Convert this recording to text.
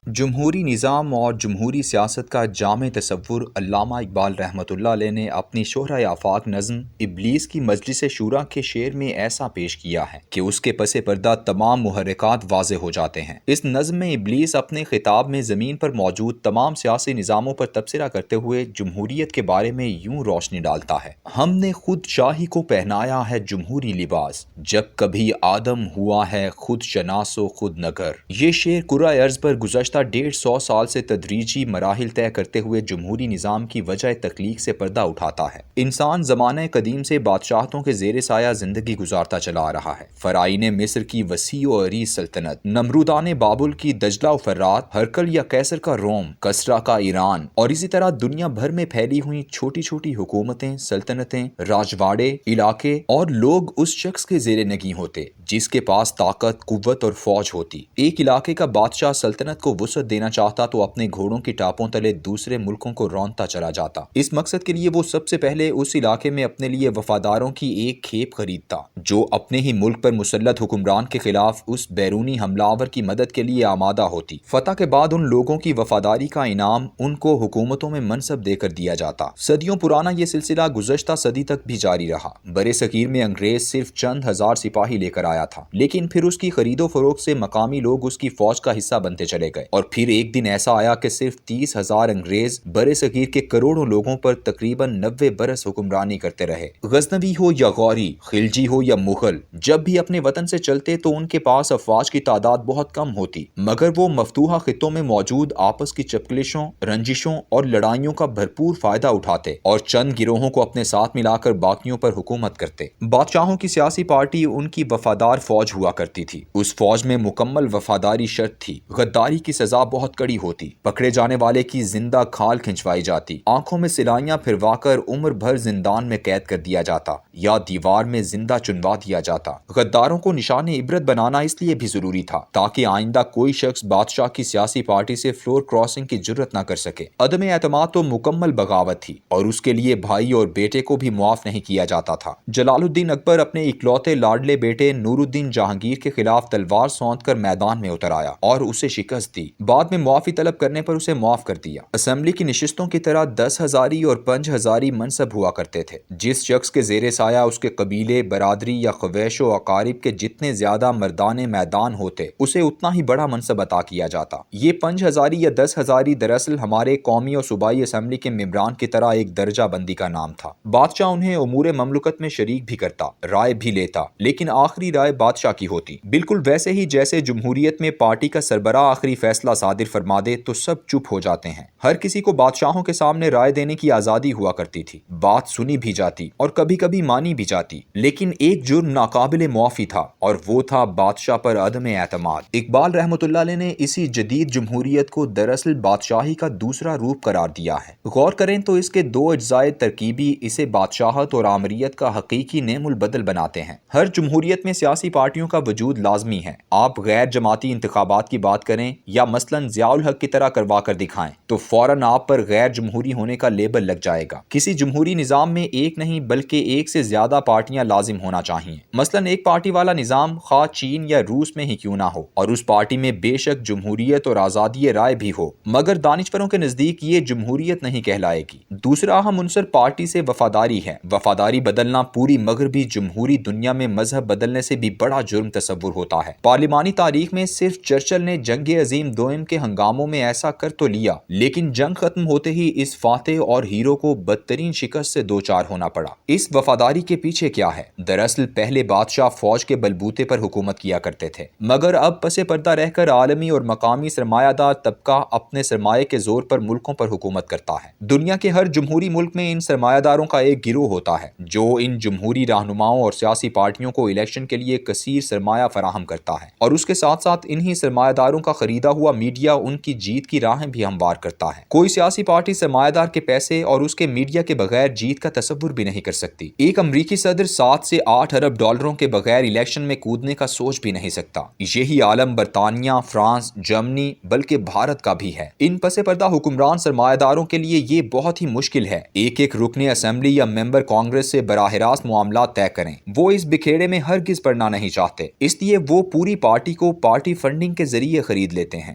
جمہوری نظام اور جمہوری سیاست کا جامع تصور علامہ اقبال رحمۃ اللہ علیہ نے اپنی شہرۂ آفاق نظم ابلیس کی مجلس شورا کے شعر میں ایسا پیش کیا ہے کہ اس کے پس پردہ تمام محرکات واضح ہو جاتے ہیں۔ اس نظم میں ابلیس اپنے خطاب میں زمین پر موجود تمام سیاسی نظاموں پر تبصرہ کرتے ہوئے جمہوریت کے بارے میں یوں روشنی ڈالتا ہے: ہم نے خود شاہی کو پہنایا ہے جمہوری لباس، جب کبھی آدم ہوا ہے خود شناس و خود نگر۔ یہ شعر کرۂ ارض پر گزشتہ 150 سال سے تدریجی مراحل طے کرتے ہوئے جمہوری نظام کی وجہ تخلیق سے پردہ اٹھاتا ہے۔ انسان زمانہ قدیم سے بادشاہتوں کے زیر سایہ زندگی گزارتا چلا آ رہا ہے۔ فرعین مصر کی وسیع و عریض سلطنت، نمرودان بابل کی دجلہ و فرات، ہرکل یا قیصر کا روم، کسریٰ کا ایران، اور اسی طرح دنیا بھر میں پھیلی ہوئی چھوٹی چھوٹی حکومتیں، سلطنتیں، راجواڑے، علاقے اور لوگ اس شخص کے زیر نگیں ہوتے جس کے پاس طاقت، قوت اور فوج ہوتی۔ ایک علاقے کا بادشاہ سلطنت کو وسعت دینا چاہتا تو اپنے گھوڑوں کی ٹاپوں تلے دوسرے ملکوں کو رونتا چلا جاتا۔ اس مقصد کے لیے وہ سب سے پہلے اس علاقے میں اپنے لیے وفاداروں کی ایک کھیپ خریدتا جو اپنے ہی ملک پر مسلط حکمران کے خلاف اس بیرونی حملہ آور کی مدد کے لیے آمادہ ہوتی۔ فتح کے بعد ان لوگوں کی وفاداری کا انعام ان کو حکومتوں میں منصب دے کر دیا جاتا۔ صدیوں پرانا یہ سلسلہ گزشتہ صدی تک بھی جاری رہا۔ برِ صغیر میں انگریز صرف چند ہزار سپاہی لے کر آیا تھا، لیکن پھر اس کی خرید و فروخت سے مقامی لوگ اس کی فوج کا حصہ بنتے چلے گئے، اور پھر ایک دن ایسا آیا کہ صرف 30,000 انگریز برِ صغیر کے کروڑوں لوگوں پر تقریباً 90 برس حکمرانی کرتے رہے۔ غزنوی ہو یا غوری، خلجی ہو یا مغل، جب بھی اپنے وطن سے چلتے تو ان کے پاس افواج کی تعداد بہت کم ہوتی، مگر وہ مفتوحہ خطوں میں موجود آپس کی چپکلشوں، رنجشوں اور لڑائیوں کا بھرپور فائدہ اٹھاتے اور چند گروہوں کو اپنے ساتھ ملا کر باقیوں پر حکومت کرتے۔ بادشاہوں کی سیاسی پارٹی ان کی وفادار فوج ہوا کرتی تھی۔ اس فوج میں مکمل وفاداری شرط تھی۔ غداری کی سزا بہت کڑی ہوتی، پکڑے جانے والے کی زندہ کھال کھنچوائی جاتی، آنکھوں میں سلائیاں پھروا کر عمر بھر زندان میں قید کر دیا جاتا یا دیوار میں زندہ چنوا دیا جاتا۔ غداروں کو نشان عبرت بنانا اس لیے بھی ضروری تھا تاکہ آئندہ کوئی شخص بادشاہ کی سیاسی پارٹی سے فلور کراسنگ کی جرت نہ کر سکے۔ عدم اعتماد تو مکمل بغاوت تھی، اور اس کے لیے بھائی اور بیٹے کو بھی معاف نہیں کیا جاتا تھا۔ جلال الدین اکبر اپنے اکلوتے لاڈلے بیٹے نور الدین جہانگیر کے خلاف تلوار سونت کر میدان میں اتر آیا اور اسے شکست دی۔ بعد میں معافی طلب کرنے پر اسے معاف کر دیا۔ اسمبلی کی نشستوں کی طرح 10,000 اور 5,000 منصب ہوا کرتے تھے۔ جس شخص کے زیر سایہ اس کے قبیلے، برادری یا خویش و اقارب کے جتنے زیادہ مردان میدان ہوتے، اسے اتنا ہی بڑا منصب عطا کیا جاتا۔ یہ 5,000 یا 10,000 دراصل ہمارے قومی اور صوبائی اسمبلی کے ممبران کی طرح ایک درجہ بندی کا نام تھا۔ بادشاہ انہیں امور مملکت میں شریک بھی کرتا، رائے بھی لیتا، لیکن آخری رائے بادشاہ کی ہوتی۔ بالکل ویسے ہی جیسے جمہوریت میں پارٹی کا سربراہ آخری فیصلہ صادر فرما دے تو سب چپ ہو جاتے ہیں۔ ہر کسی کو بادشاہوں کے سامنے رائے دینے کی آزادی ہوا کرتی تھی۔ بات سنی بھی جاتی اور کبھی کبھی مانی بھی جاتی، لیکن ایک جرم ناقابل معافی تھا، اور وہ تھا بادشاہ پر عدم اعتماد۔ اقبال رحمۃ اللہ علیہ نے اسی جدید جمہوریت کو دراصل بادشاہی کا دوسرا روپ قرار دیا ہے۔ غور کریں تو اس کے دو اجزاء ترکیبی اسے بادشاہت اور آمریت کا حقیقی نعم البدل بناتے ہیں۔ ہر جمہوریت میں سیاسی پارٹیوں کا وجود لازمی ہے۔ آپ غیر جماعتی انتخابات کی بات کریں یا مثلاً ضیاء الحق کی طرح کروا کر دکھائیں تو فوراً آپ پر غیر جمہوری ہونے کا لیبل لگ جائے گا۔ کسی جمہوری نظام میں ایک نہیں بلکہ ایک سے زیادہ پارٹیاں لازم ہونا چاہیے۔ مثلاً ایک پارٹی والا نظام خواہ چین یا روس میں ہی کیوں نہ ہو، اور اس پارٹی میں بے شک جمہوریت اور آزادی رائے بھی ہو، مگر دانشوروں کے نزدیک یہ جمہوریت نہیں کہلائے گی۔ دوسرا اہم عنصر پارٹی سے وفاداری ہے۔ وفاداری بدلنا پوری مغربی جمہوری دنیا میں مذہب بدلنے سے بھی بڑا جرم تصور ہوتا ہے۔ پارلیمانی تاریخ میں صرف چرچل نے جنگ عظیم دوئم کے ہنگاموں میں ایسا کر تو لیا، لیکن جنگ ختم ہوتے ہی اس فاتح اور ہیرو کو بدترین شکست سے دوچار ہونا پڑا۔ اس وفاداری کے پیچھے کیا ہے؟ دراصل پہلے بادشاہ فوج کے بلبوتے پر حکومت کیا کرتے تھے، مگر اب پس پردہ رہ کر عالمی اور مقامی سرمایہ دار طبقہ اپنے سرمایہ کے زور پر ملکوں پر حکومت کرتا ہے۔ دنیا کے ہر جمہوری ملک میں ان سرمایہ داروں کا ایک گروہ ہوتا ہے جو ان جمہوری رہنماؤں اور سیاسی پارٹیوں کو الیکشن کے لیے کثیر سرمایہ فراہم کرتا ہے، اور اس کے ساتھ ساتھ انہی سرمایہ داروں کا خریدا ہوا میڈیا ان کی جیت کی راہیں بھی ہموار کرتا ہے۔ کوئی سیاسی پارٹی سرمایہ دار کے پیسے اور اس کے میڈیا کے بغیر جیت کا تصور بھی نہیں کر سکتی۔ ایک امریکی صدر 7 سے 8 ارب ڈالروں کے بغیر الیکشن میں کودنے کا سوچ بھی نہیں سکتا۔ یہی عالم برطانیہ، فرانس، جرمنی بلکہ بھارت کا بھی ہے۔ ان پس پردہ حکمران سرمایہ داروں کے لیے یہ بہت ہی مشکل ہے ایک ایک رکن اسمبلی یا ممبر کانگریس سے براہ راست معاملات طے کریں۔ وہ اس بکھیڑے میں ہرگز پڑنا نہیں چاہتے، اس لیے وہ پوری پارٹی کو پارٹی فنڈنگ کے ذریعے خرید لیتے ہیں۔